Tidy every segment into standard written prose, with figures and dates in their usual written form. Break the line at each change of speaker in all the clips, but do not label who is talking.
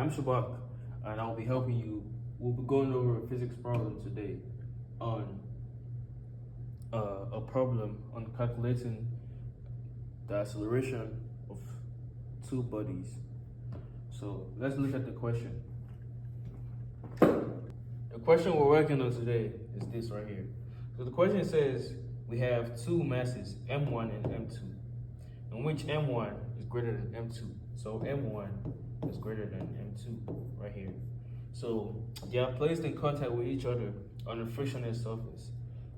I'm Shabak, and I'll be helping you. We'll be going over a physics problem today on a problem on calculating the acceleration of two bodies. So let's look at the question. The question we're working on today is this right here. So the question says we have two masses, M1 and M2, in which M1 is greater than M2. So M1 is greater than M2 right here. So they are placed in contact with each other on a frictionless surface.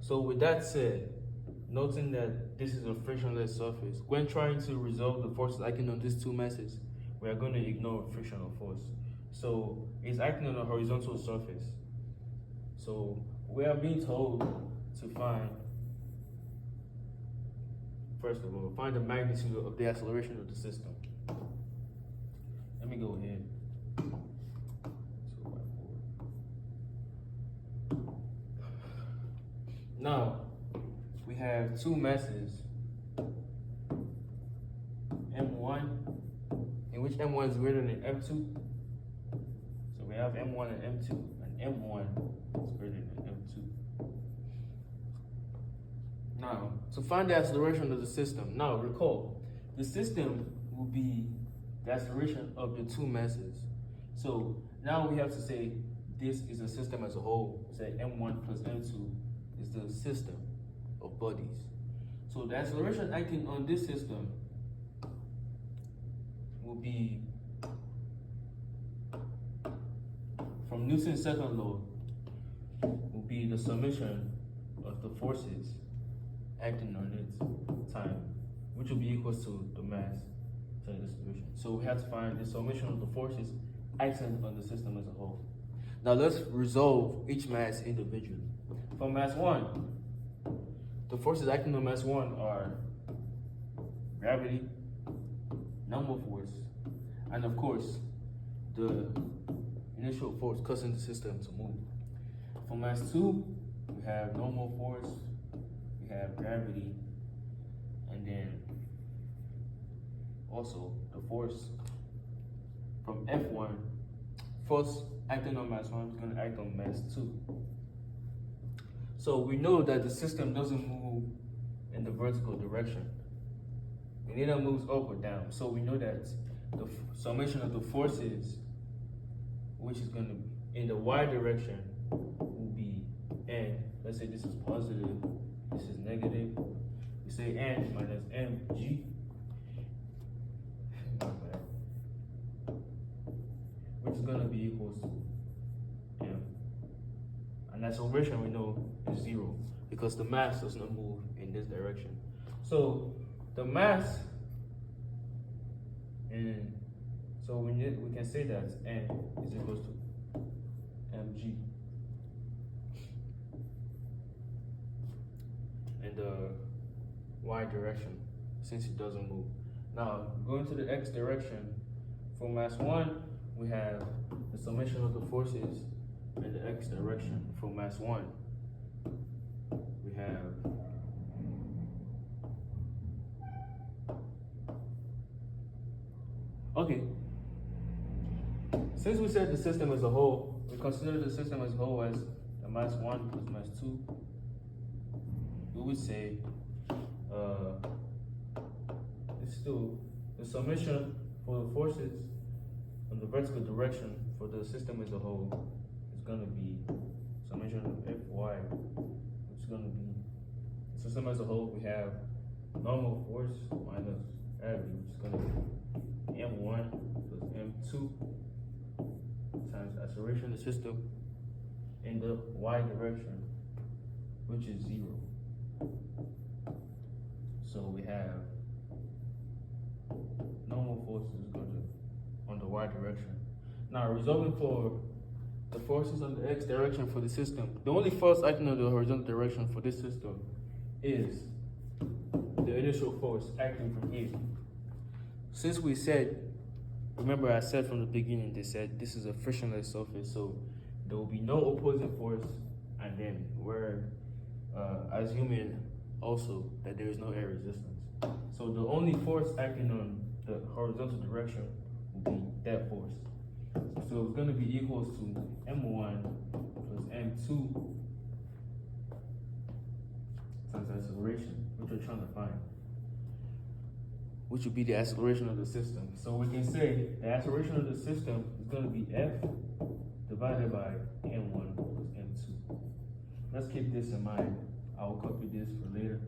So with that said, noting that this is a frictionless surface, when trying to resolve the forces acting on these two masses, we are going to ignore frictional force. So it's acting on a horizontal surface. So we are being told to find, first of all, find the magnitude of the acceleration of the system. Let me go ahead. Now, we have two masses, M1, in which M1 is greater than M2. So we have M1 and M2, and M1 is greater than M2. Now, to find the acceleration of the system, now recall, the system will be the acceleration of the two masses. So now we have to say this is a system as a whole. Say M1 plus M2 is the system of bodies. So the acceleration acting on this system will be, from Newton's second law, will be the summation of the forces acting on its time, which will be equal to the mass times the distribution. So we have to find the summation of the forces acting on the system as a whole. Now let's resolve each mass individually. For mass 1, the forces acting on mass 1 are gravity, normal force, and of course, the initial force causing the system to move. For mass 2, we have normal force, we have gravity, and then also the force from F1, force acting on mass 1 is going to act on mass 2. So we know that the system doesn't move in the vertical direction. It neither moves up or down. So we know that the summation of the forces, which is going to be in the y direction, will be n. Let's say this is positive, this is negative. We say n minus mg. Which is going to be equals to m. And acceleration we know is 0 because the mass does not move in this direction. So the mass, and so we can say that n is equals to mg. In the y direction, since it doesn't move. Now going to the x direction, for mass 1, we have the summation of the forces in the x direction. For mass 1, we have since we said the system as a whole, we consider the system as a whole as the mass 1 plus mass 2. We would say it's still the summation for the forces in the vertical direction for the system as a whole is going to be summation of Fy, which is going to be the system as a whole. We have normal force minus gravity, which is going to be M1 plus M2 times acceleration of the system in the y direction, which is 0. So we have normal forces going to on the y direction. Now resolving for the forces on the x direction for the system, the only force acting on the horizontal direction for this system is the initial force acting from here. Since we said, remember I said from the beginning, they said this is a frictionless surface, so there will be no opposing force, and then we're assuming also that there is no air resistance. So the only force acting on the horizontal direction will be that force. So it's gonna be equals to m1 plus m2 times acceleration, which we're trying to find, which would be the acceleration of the system. So we can say the acceleration of the system is gonna be f divided by m1 plus m2. Let's keep this in mind. I'll copy this for later.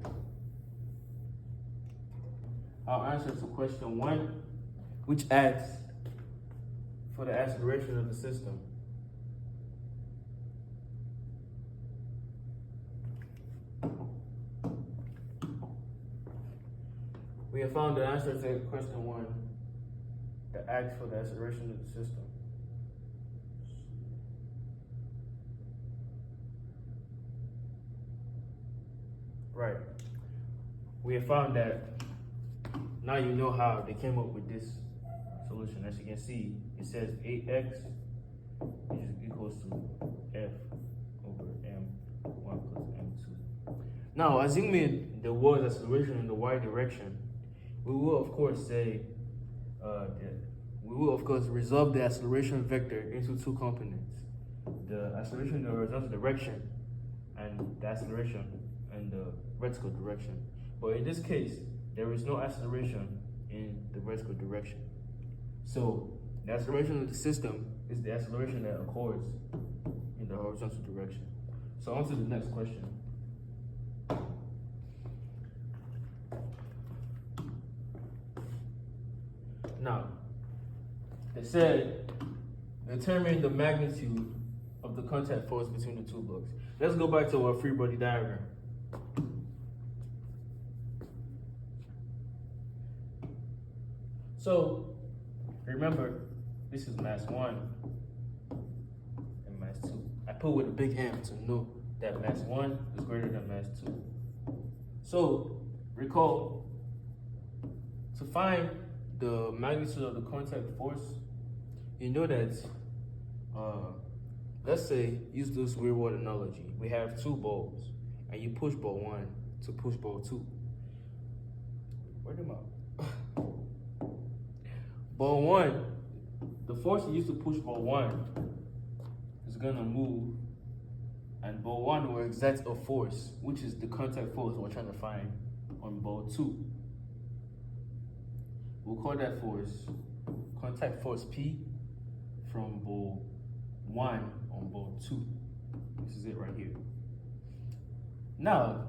Our answer to question 1, which asks for the acceleration of the system. We have found the answer to question 1 that asks for the acceleration of the system. Right. We have found that. Now you know how they came up with this solution. As you can see, it says 8x is equals to f over m1 plus m2. Now, assuming there was acceleration in the y direction, we will of course say that we will of course resolve the acceleration vector into two components: the acceleration in the horizontal direction and the acceleration in the vertical direction. But in this case, there is no acceleration in the vertical direction. So the acceleration of the system is the acceleration that occurs in the horizontal direction. So on to the next question. Now, they said determine the magnitude of the contact force between the two blocks. Let's go back to our free body diagram. So, remember, this is mass 1 and mass 2. I put with a big M to know that mass 1 is greater than mass 2. So, recall, to find the magnitude of the contact force, you know that, let's say, use this real world analogy. We have two balls, and you push ball 1 to push ball 2. Where them out? Ball 1, the force you use to push ball 1 is gonna move, and ball 1 will exert a force, which is the contact force we're trying to find on ball 2. We'll call that force contact force P from ball 1 on ball 2. This is it right here. Now,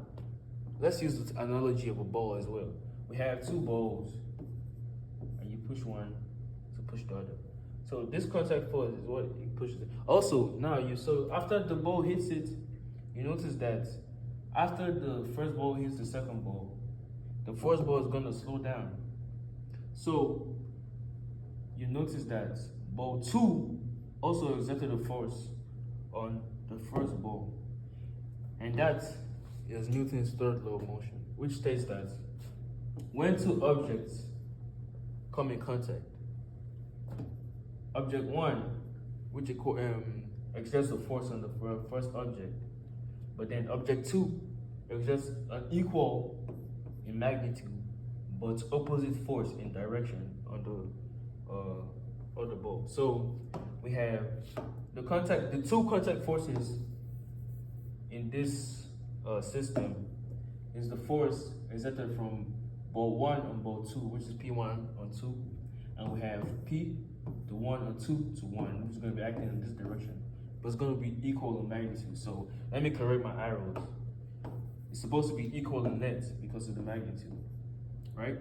let's use the analogy of a ball as well. We have two balls, and you push one to push the other. So this contact force is what it pushes it. Also, now so after the ball hits it, you notice that after the first ball hits the second ball, the first ball is gonna slow down. So you notice that ball 2 also exerted a force on the first ball. And that is Newton's third law of motion, which states that when two objects come in contact, object 1, which exerts a force on the first object, but then object 2 exerts an equal in magnitude but opposite force in direction on the other ball. So we have the two contact forces in this system is the force exerted from ball 1 on ball 2, which is P1 on 2, and we have P, the 1 on 2 to 1, which is going to be acting in this direction, but it's going to be equal in magnitude. So let me correct my arrows. It's supposed to be equal in net because of the magnitude, right?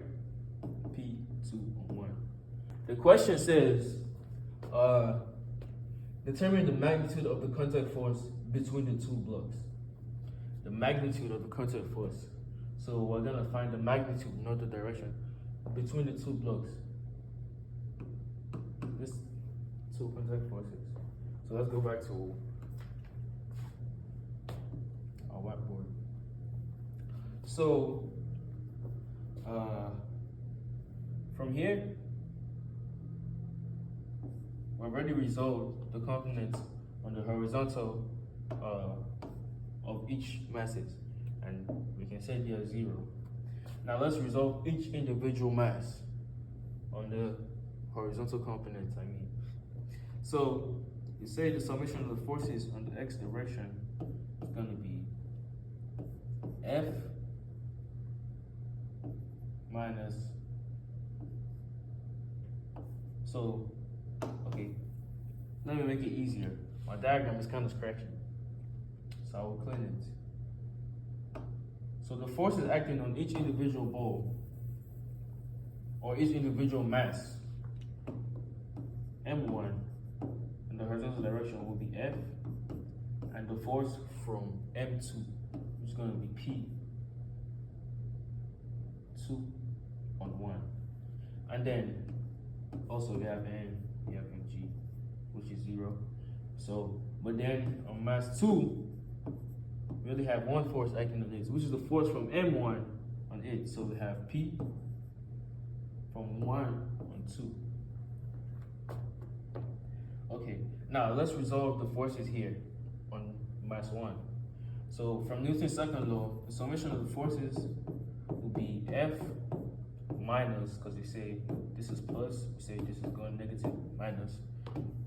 P2 on 1. The question says, determine the magnitude of the contact force between the two blocks. The magnitude of the contact force. So we're gonna find the magnitude in other direction between the two blocks. This two contact forces. So let's go back to our whiteboard. So from here, we've already resolved the components on the horizontal of each masses, and we can say they are 0. Now let's resolve each individual mass on the horizontal components. So you say the summation of the forces on the x direction is going to be F minus, so, okay, let me make it easier. My diagram is kind of scratchy, so I will clean it. So the forces acting on each individual ball, or each individual mass, M1, in the horizontal direction will be F, and the force from M2, which is going to be P2 on 1. And then also we have N, we have G, which is 0. So, but then on mass 2, we only have one force acting on it, which is the force from M1 on it. So we have P from 1 on 2. Okay, now let's resolve the forces here on mass 1. So from Newton's second law, the summation of the forces will be F minus, because we say this is plus, we say this is going negative, minus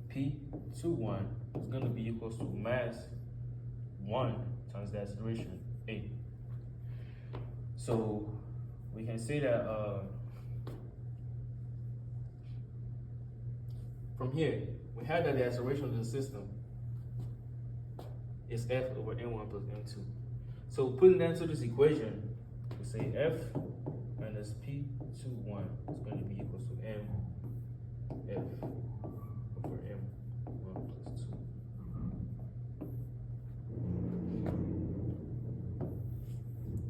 P21 is going to be equals to mass 1 times the acceleration, 8. So we can say that from here, we had that the acceleration of the system is F over M1 plus M2. So putting that into this equation, we say F minus P21 is going to be equals to M F over M1 plus 2.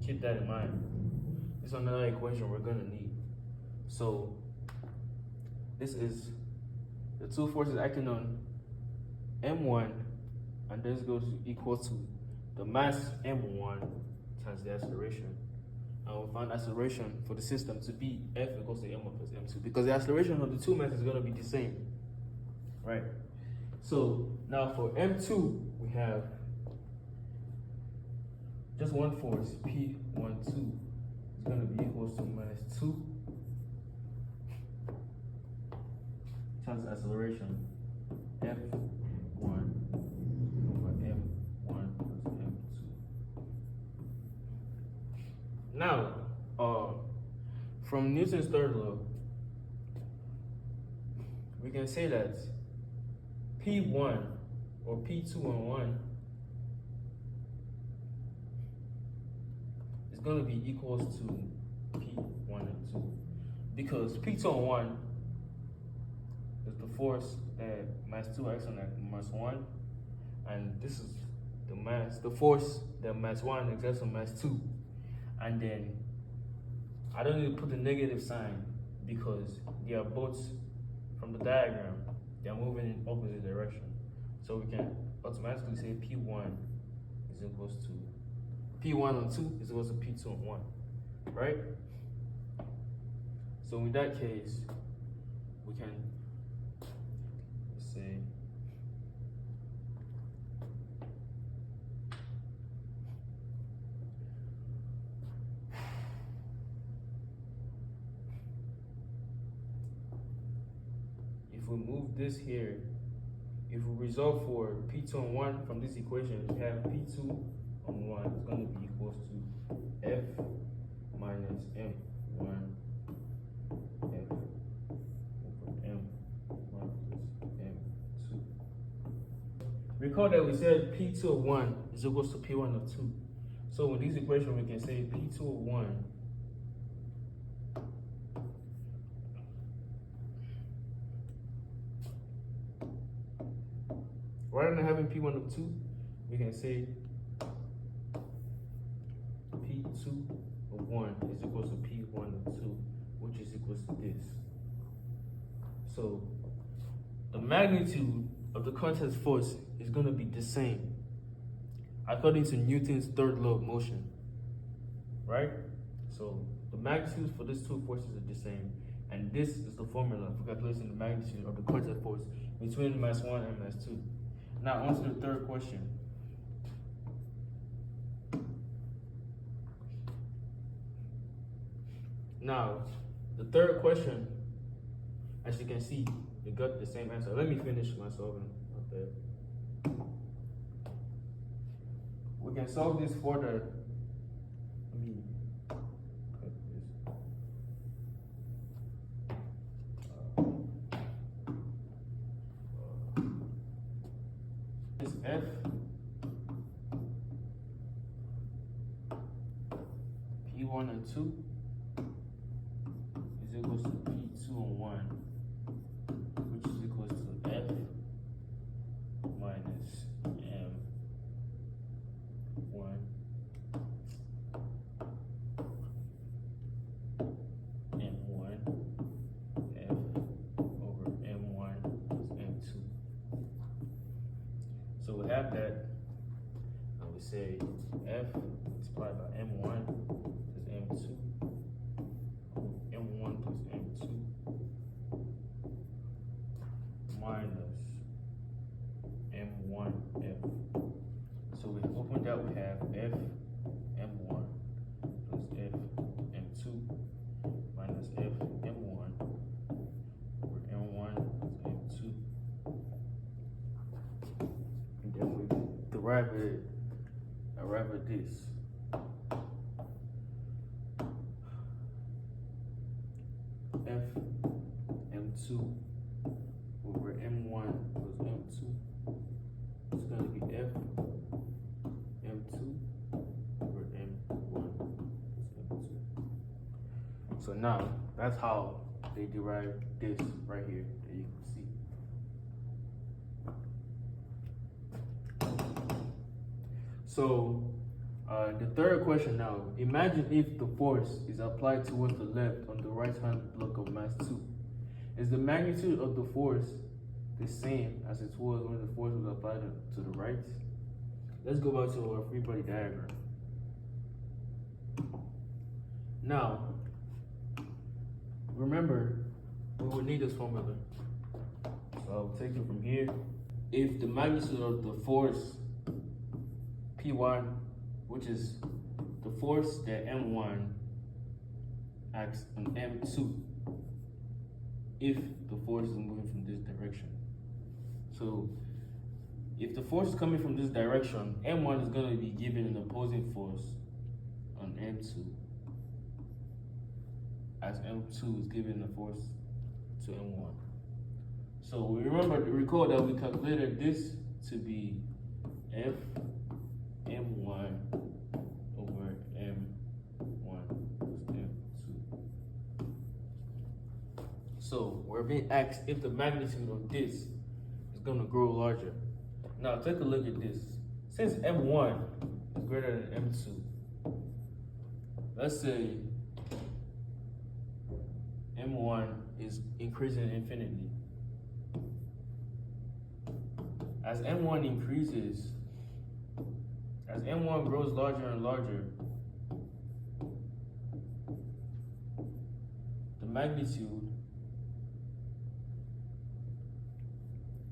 Keep that in mind. This is another equation we're going to need. So this is the two forces acting on M1, and this goes equal to the mass M1 times the acceleration. And we'll find acceleration for the system to be F equals to M1 plus M2, because the acceleration of the two masses is going to be the same, right? So now for M2, we have just one force, P12, is going to be equals to minus 2 times acceleration, F1 over M1 plus M2. Now, from Newton's third law, we can say that P1 or P2 on 1 is going to be equals to P1 and 2, because P2 on 1 is the force that mass 2 acts on at mass 1, and this is the force that mass 1 exerts on mass 2. And then I don't need to put the negative sign because they are both, from the diagram, they are moving in opposite direction. So we can automatically say P1 is equals to P1 on 2 is equals to P2 on 1, right? So in that case, we can say if we move this here, if we resolve for P2 on 1 from this equation, we have P2 on 1 is going to be equals to F minus M1 F over M1 plus M2. Recall that we said P2 of 1 is equals to P1 of 2. So in this equation, we can say P2 of 1 rather than having P1 of 2, we can say P2 of 1 is equals to P1 of 2, which is equals to this. So the magnitude of the contact force is going to be the same according to Newton's third law of motion, right? So the magnitudes for these two forces are the same, and this is the formula for calculating the magnitude of the contact force between mass 1 and mass 2. Now on to the third question. Now, the third question, as you can see, you got the same answer. Let me finish my solving of that. We can solve this further. Let me cut this. This F P1 and 2 is equals to P2 and 1, which is equals to F minus M1 M1 F over M1 plus M2. So we have that, and we say F multiplied by M1 plus M2, M1 plus M2 minus M1F. So we open that, we have F M1 plus F M2 minus F M1 over M1 plus M2. And then we arrive at this. F M2 over M1 plus M2 is going to be F M2 over M1 plus M2. So now that's how they derive this right here that you can see. So the third question now, imagine if the force is applied towards the left on the right hand block of mass 2. Is the magnitude of the force the same as it was when the force was applied to the right? Let's go back to our free body diagram. Now, remember, we will need this formula. So I'll take it from here. If the magnitude of the force P1, which is the force that M1 acts on M2, if the force is moving from this direction. So if the force is coming from this direction, M1 is going to be given an opposing force on M2, as M2 is given a force to M1. So we recall that we calculated this to be F M1 over M1 plus M2. So we're being asked if the magnitude of this is going to grow larger. Now take a look at this. Since M1 is greater than M2, let's say M1 is increasing infinitely. As M1 increases, as M1 grows larger and larger, the magnitude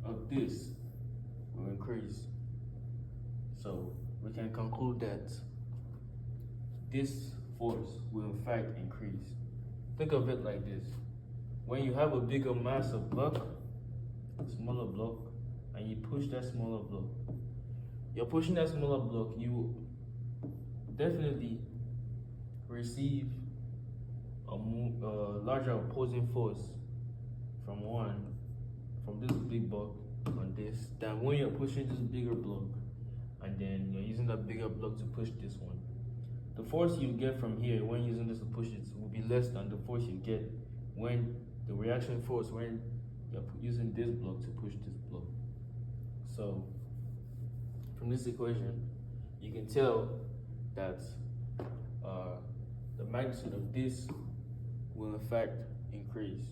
of this will increase. So we can conclude that this force will in fact increase. Think of it like this. When you have a bigger mass of block, a smaller block, and you push that smaller block, you're pushing that smaller block, you definitely receive a larger opposing force from this big block on this, than when you're pushing this bigger block and then you're using that bigger block to push this one. The force you get from here when using this to push it will be less than the force you get when the reaction force when you're using this block to push this block. So from this equation, you can tell that the magnitude of this will in fact increase.